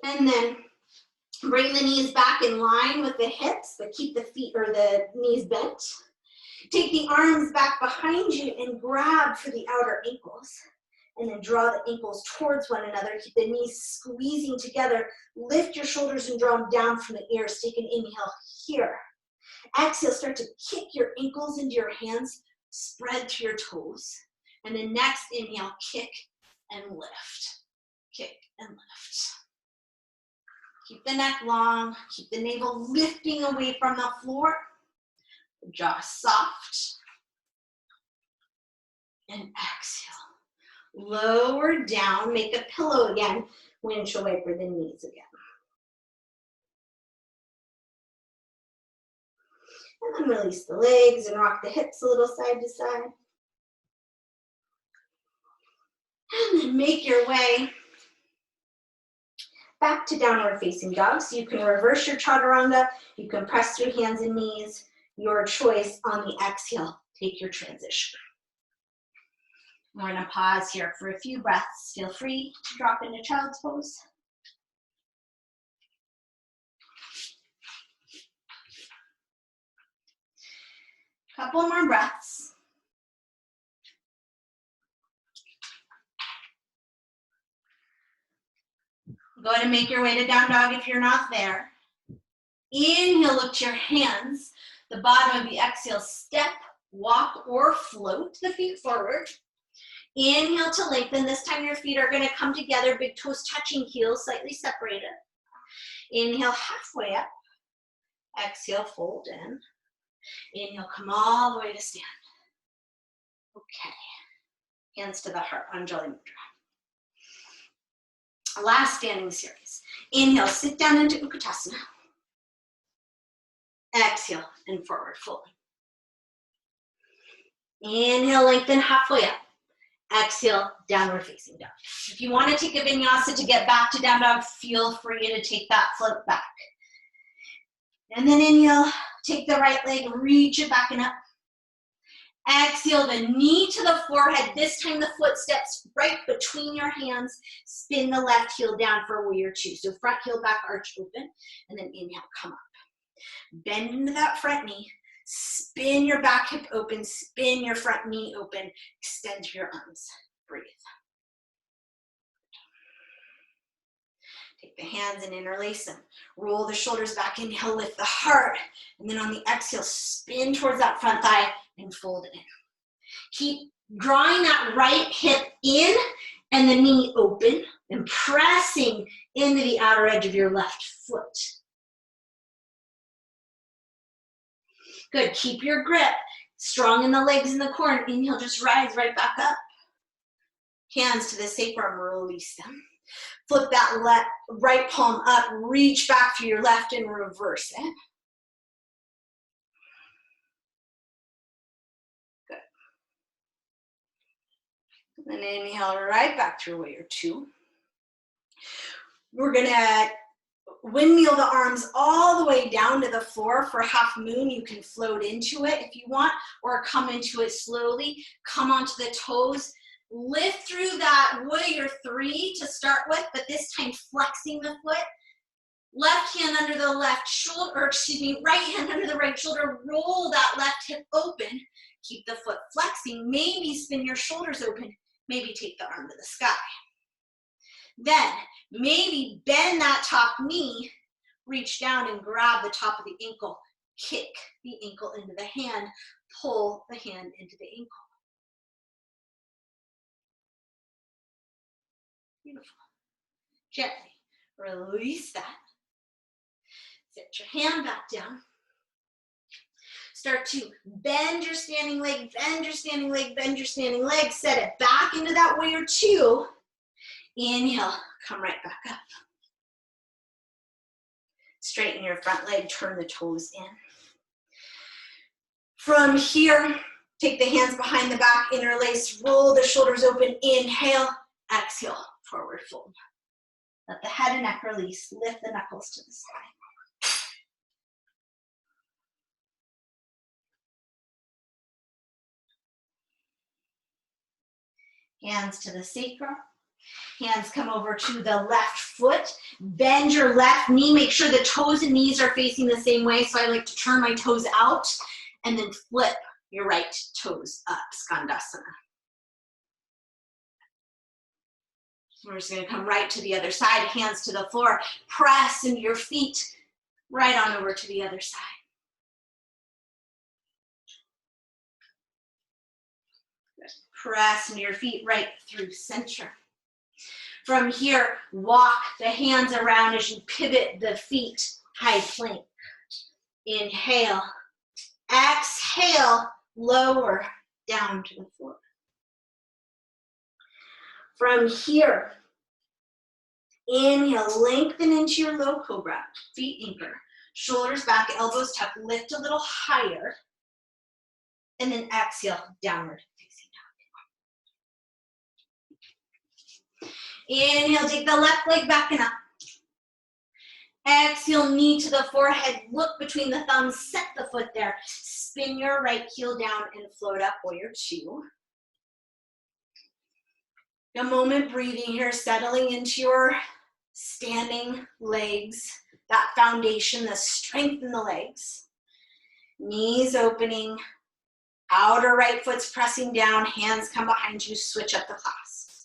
And then bring the knees back in line with the hips, but keep the feet or the knees bent. Take the arms back behind you and grab for the outer ankles. And then draw the ankles towards one another. Keep the knees squeezing together. Lift your shoulders and draw them down from the ears. Take an inhale here. Exhale, start to kick your ankles into your hands. Spread to your toes. And then next inhale, kick and lift. Kick and lift. Keep the neck long, keep the navel lifting away from the floor. Jaw soft. And exhale. Lower down, make a pillow again. Windshield wiper the knees again. And then release the legs and rock the hips a little side to side. And then make your way back to downward facing dog. So you can reverse your chaturanga. You can press through hands and knees. Your choice on the exhale. Take your transition. We're going to pause here for a few breaths. Feel free to drop into child's pose. Couple more breaths. Go ahead and make your way to down dog if you're not there. Inhale, look to your hands. The bottom of the exhale, step, walk, or float the feet forward. Inhale to lengthen. This time your feet are going to come together, big toes touching heels, slightly separated. Inhale, halfway up. Exhale, fold in. Inhale, come all the way to stand. Okay. Hands to the heart, Anjali Mudra. Last standing series. Inhale, sit down into Utkatasana. Exhale, and forward fold. Inhale, lengthen halfway up. Exhale, downward facing dog. If you want to take a vinyasa to get back to down dog, feel free to take that float back. And then inhale, take the right leg, reach it back and up. Exhale, the knee to the forehead. This time the foot steps right between your hands. Spin the left heel down for warrior two. So front heel back arch open, and then inhale, come up. Bend into that front knee. Spin your back hip open. Spin your front knee open. Extend your arms. Breathe. Take the hands and interlace them. Roll the shoulders back. Inhale, lift the heart. And then on the exhale, spin towards that front thigh and fold it in. Keep drawing that right hip in and the knee open and pressing into the outer edge of your left foot. Good. Keep your grip strong in the legs and the core. And inhale, just rise right back up. Hands to the sacrum, release them. Flip that right palm up, reach back to your left and reverse it. Good. And then inhale right back through warrior two. We're gonna windmill the arms all the way down to the floor for half moon. You can float into it if you want, or come into it slowly. Come onto the toes. Lift through that warrior three to start with, but this time flexing the foot. Left hand under the left shoulder, or excuse me, right hand under the right shoulder. Roll that left hip open. Keep the foot flexing. Maybe spin your shoulders open. Maybe take the arm to the sky. Then maybe bend that top knee. Reach down and grab the top of the ankle. Kick the ankle into the hand. Pull the hand into the ankle. Beautiful. Gently release that. Set your hand back down. Start to bend your standing leg, bend your standing leg, bend your standing leg. Set it back into that warrior two. Inhale, come right back up. Straighten your front leg, turn the toes in. From here, take the hands behind the back, interlace, roll the shoulders open. Inhale, exhale, forward fold. Let the head and neck release. Lift the knuckles to the sky. Hands to the sacrum. Hands come over to the left foot. Bend your left knee. Make sure the toes and knees are facing the same way. So I like to turn my toes out and then flip your right toes up, Skandasana. We're just going to come right to the other side, hands to the floor. Press into your feet right on over to the other side. Press into your feet right through center. From here, walk the hands around as you pivot the feet, high plank. Inhale. Exhale, lower down to the floor. From here, inhale, lengthen into your low cobra, feet anchor, shoulders back, elbows tuck, lift a little higher, and then exhale, downward facing dog. Inhale, take the left leg back and up. Exhale, knee to the forehead, look between the thumbs, set the foot there. Spin your right heel down and float up, warrior two. A moment breathing here, settling into your standing legs, that foundation, the strength in the legs. Knees opening, Outer right foot's pressing down, hands come behind you, switch up the clasp.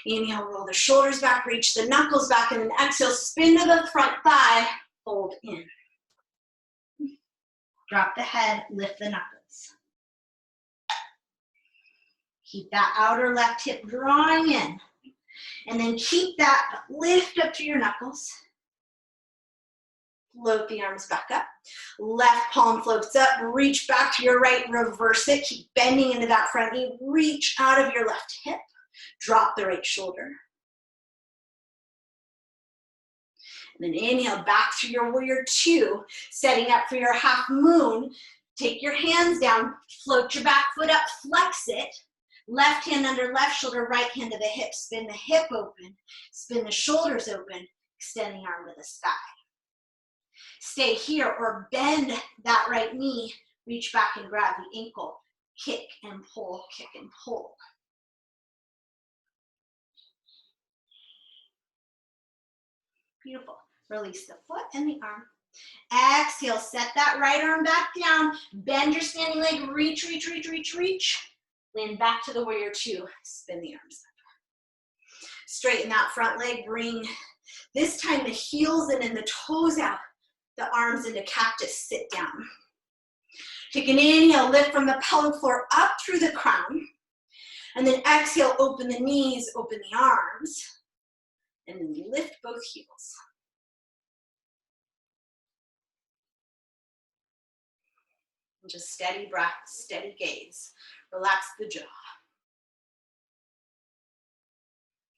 Inhale, roll the shoulders back, reach the knuckles back, and then exhale, spin to the front thigh, fold in. Drop the head, lift the knuckles. Keep that outer left hip drawing in. And then keep that lift up to your knuckles. Float the arms back up. Left palm floats up, reach back to your right, reverse it. Keep bending into that front knee. Reach out of your left hip. Drop the right shoulder. And then inhale back through your warrior two, setting up for your half moon. Take your hands down, float your back foot up, flex it. Left hand under left shoulder, right hand to the hip. Spin the hip open, spin the shoulders open, extend the arm to the sky. Stay here or bend that right knee, reach back and grab the ankle, kick and pull, kick and pull. Beautiful. Release the foot and the arm. Exhale, set that right arm back down, bend your standing leg, reach, reach, reach, reach, reach. Land back to the warrior two, spin the arms up. Straighten that front leg, bring this time the heels in and the toes out, the arms into cactus, sit down. Take an inhale, lift from the pelvic floor up through the crown, and then exhale, open the knees, open the arms, and then lift both heels. And just steady breath, steady gaze. Relax the jaw.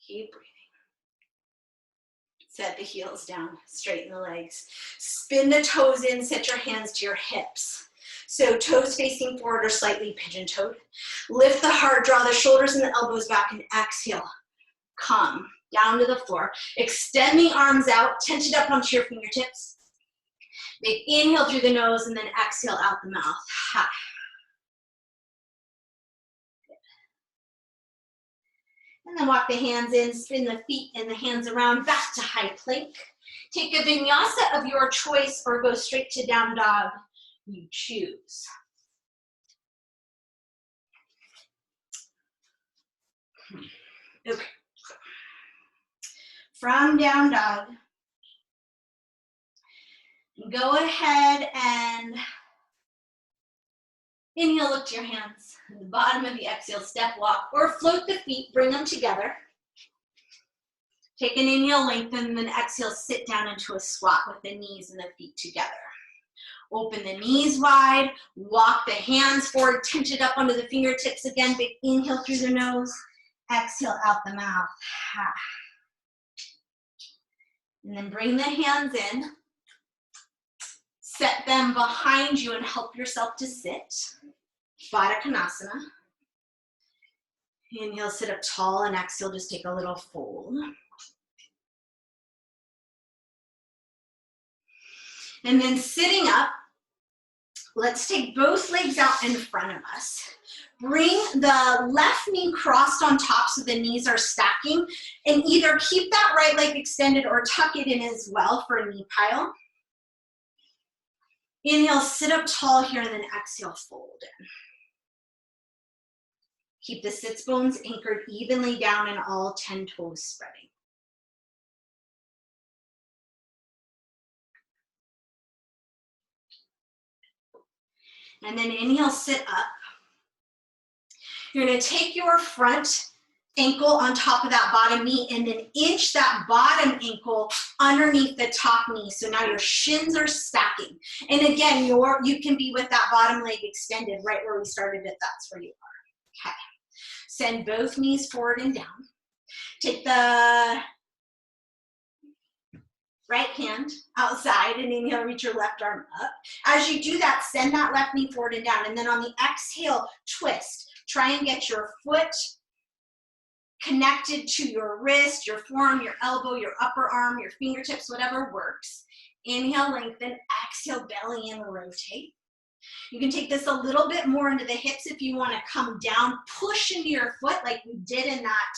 Keep breathing. Set the heels down, straighten the legs. Spin the toes in, set your hands to your hips. So toes facing forward or slightly pigeon-toed. Lift the heart, draw the shoulders and the elbows back, and exhale. Come down to the floor. Extend the arms out, tension up onto your fingertips. Big inhale through the nose and then exhale out the mouth. Ha. And then walk the hands in, spin the feet and the hands around, back to high plank. Take a vinyasa of your choice or go straight to down dog. You choose. Okay. From down dog, go ahead and inhale, lift your hands. At the bottom of the exhale, step walk or float the feet, bring them together. Take an inhale, lengthen, and then exhale, sit down into a squat with the knees and the feet together. Open the knees wide, walk the hands forward, tension it up onto the fingertips again. Big inhale through the nose, exhale out the mouth. And then bring the hands in, set them behind you and help yourself to sit. Baddha Konasana. Inhale, sit up tall, and exhale, just take a little fold. And then sitting up, let's take both legs out in front of us. Bring the left knee crossed on top so the knees are stacking, and either keep that right leg extended or tuck it in as well for a knee pile. Inhale, sit up tall here, and then exhale, fold in. Keep the sits bones anchored evenly down and all 10 toes spreading. And then inhale, sit up. You're gonna take your front ankle on top of that bottom knee and then inch that bottom ankle underneath the top knee. So now your shins are stacking. And again, you can be with that bottom leg extended right where we started if that's where you are. Okay. Send both knees forward and down. Take the right hand outside and inhale, reach your left arm up. As you do that, send that left knee forward and down. And then on the exhale, twist. Try and get your foot connected to your wrist, your forearm, your elbow, your upper arm, your fingertips, whatever works. Inhale, lengthen. Exhale, belly in, rotate. You can take this a little bit more into the hips if you want to come down, push into your foot like we did in that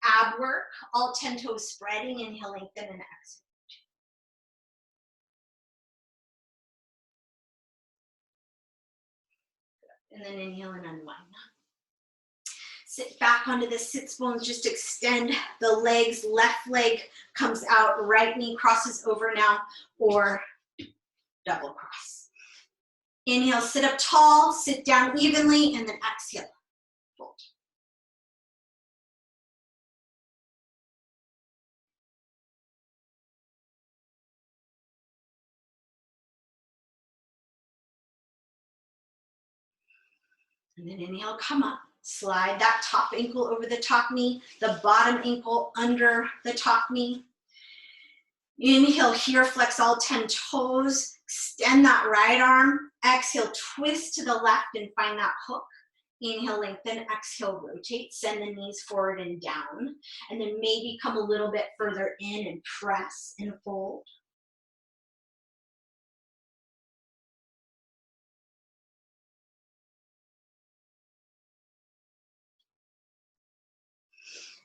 ab work, all 10 toes spreading. Inhale, lengthen, and exhale. And then inhale and unwind. Sit back onto the sits bones, just extend the legs. Left leg comes out, right knee crosses over now, or double cross. Inhale, sit up tall, sit down evenly, and then exhale, fold. And then inhale, come up. Slide that top ankle over the top knee, the bottom ankle under the top knee. Inhale here, flex all 10 toes. Extend that right arm. Exhale, twist to the left and find that hook. Inhale, lengthen. Exhale, rotate. Send the knees forward and down. And then maybe come a little bit further in and press and fold.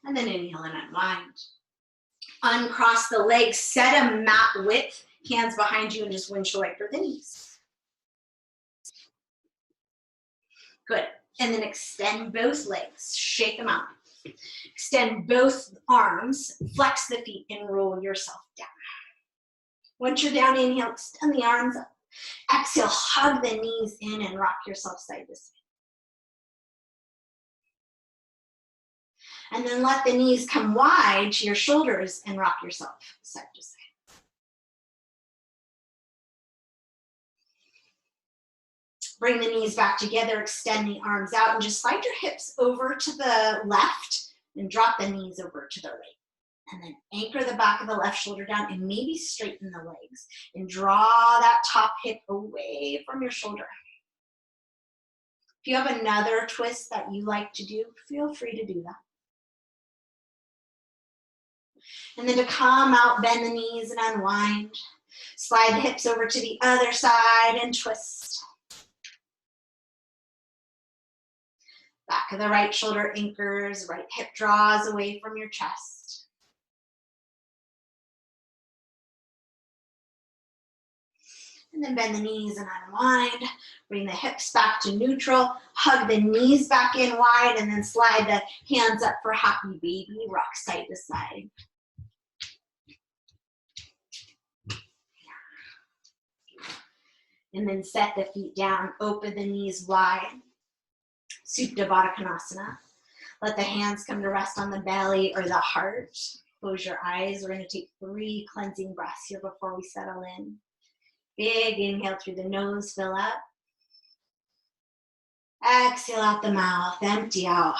And then inhale and unwind. Uncross the legs, set a mat width, hands behind you, and just windshield wiper the knees. Good. And then extend both legs, shake them out. Extend both arms, flex the feet, and roll yourself down. Once you're down, inhale, extend the arms up. Exhale, hug the knees in and rock yourself side to side. And then let the knees come wide to your shoulders and rock yourself side to side. Bring the knees back together, extend the arms out, and just slide your hips over to the left and drop the knees over to the right. And then anchor the back of the left shoulder down and maybe straighten the legs and draw that top hip away from your shoulder. If you have another twist that you like to do, feel free to do that. And then to come out, bend the knees and unwind. Slide the hips over to the other side and twist. Back of the right shoulder anchors, right hip draws away from your chest. And then bend the knees and unwind. Bring the hips back to neutral. Hug the knees back in wide and then slide the hands up for happy baby. Rock side to side. And then set the feet down, open the knees wide. Supta Baddha Konasana. Let the hands come to rest on the belly or the heart. Close your eyes. We're going to take 3 cleansing breaths here before we settle in. Big inhale through the nose, fill up. Exhale out the mouth, empty out.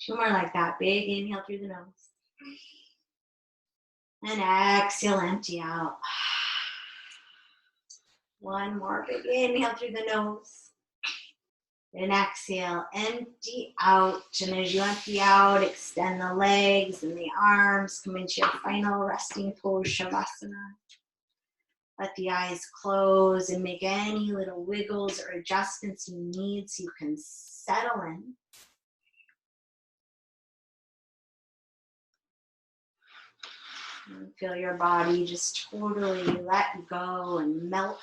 2 more like that. Big inhale through the nose. And exhale, empty out. 1 more big inhale through the nose. And exhale, empty out. And as you empty out, extend the legs and the arms. Come into your final resting pose, Shavasana. Let the eyes close and make any little wiggles or adjustments you need so you can settle in. And feel your body just totally let go and melt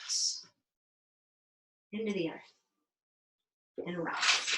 into the earth and rest.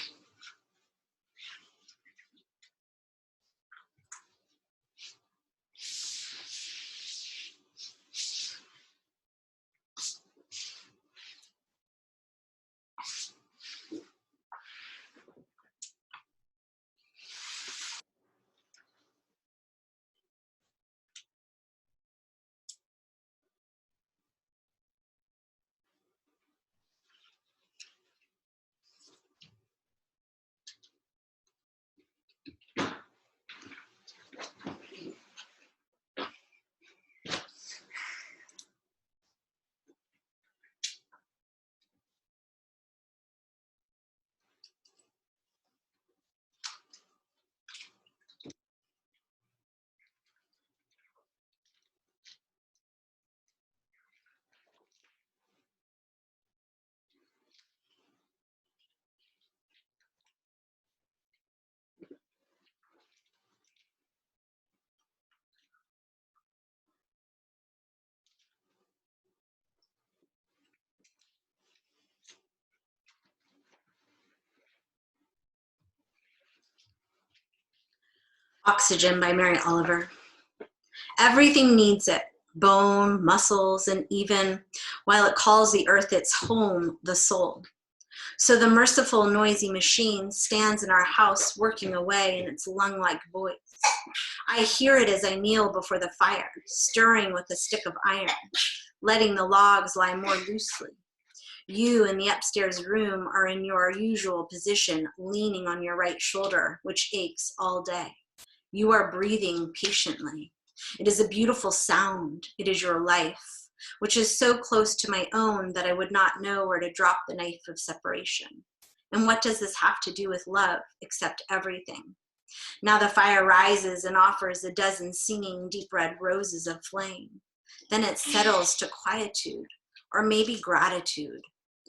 Oxygen by Mary Oliver. Everything needs it, bone, muscles, and even, while it calls the earth its home, the soul. So the merciful, noisy machine stands in our house working away in its lung-like voice. I hear it as I kneel before the fire, stirring with a stick of iron, letting the logs lie more loosely. You in the upstairs room are in your usual position, leaning on your right shoulder, which aches all day. You are breathing patiently. It is a beautiful sound. It is your life, which is so close to my own that I would not know where to drop the knife of separation. And what does this have to do with love, except everything? Now the fire rises and offers a dozen singing deep red roses of flame. Then it settles to quietude, or maybe gratitude,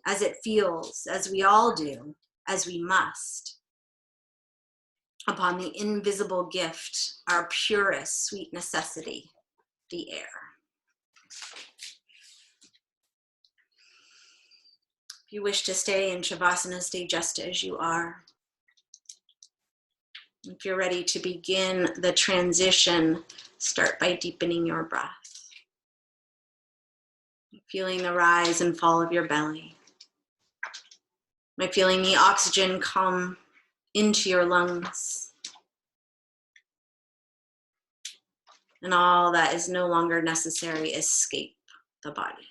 as it feels, as we all do, as we must, upon the invisible gift, our purest sweet necessity, the air. If you wish to stay in Shavasana, stay just as you are. If you're ready to begin the transition, start by deepening your breath. Feeling the rise and fall of your belly. By feeling the oxygen come into your lungs. And all that is no longer necessary escape the body.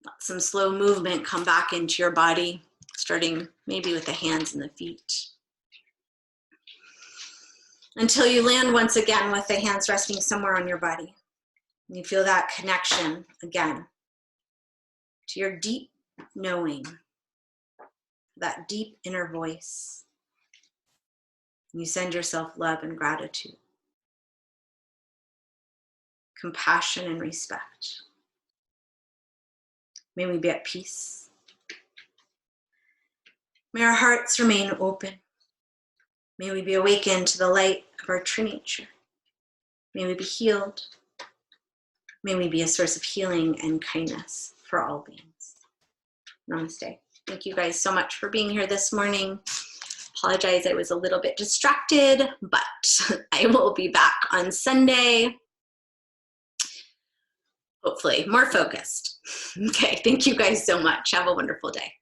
Let some slow movement come back into your body, starting maybe with the hands and the feet. Until you land once again with the hands resting somewhere on your body. And you feel that connection again to your deep knowing, that deep inner voice. And you send yourself love and gratitude, compassion and respect. May we be at peace. May our hearts remain open. May we be awakened to the light of our true nature. May we be healed. May we be a source of healing and kindness for all beings. Namaste. Thank you guys so much for being here this morning. Apologize, I was a little bit distracted, but I will be back on Sunday. Hopefully more focused. Okay, thank you guys so much. Have a wonderful day.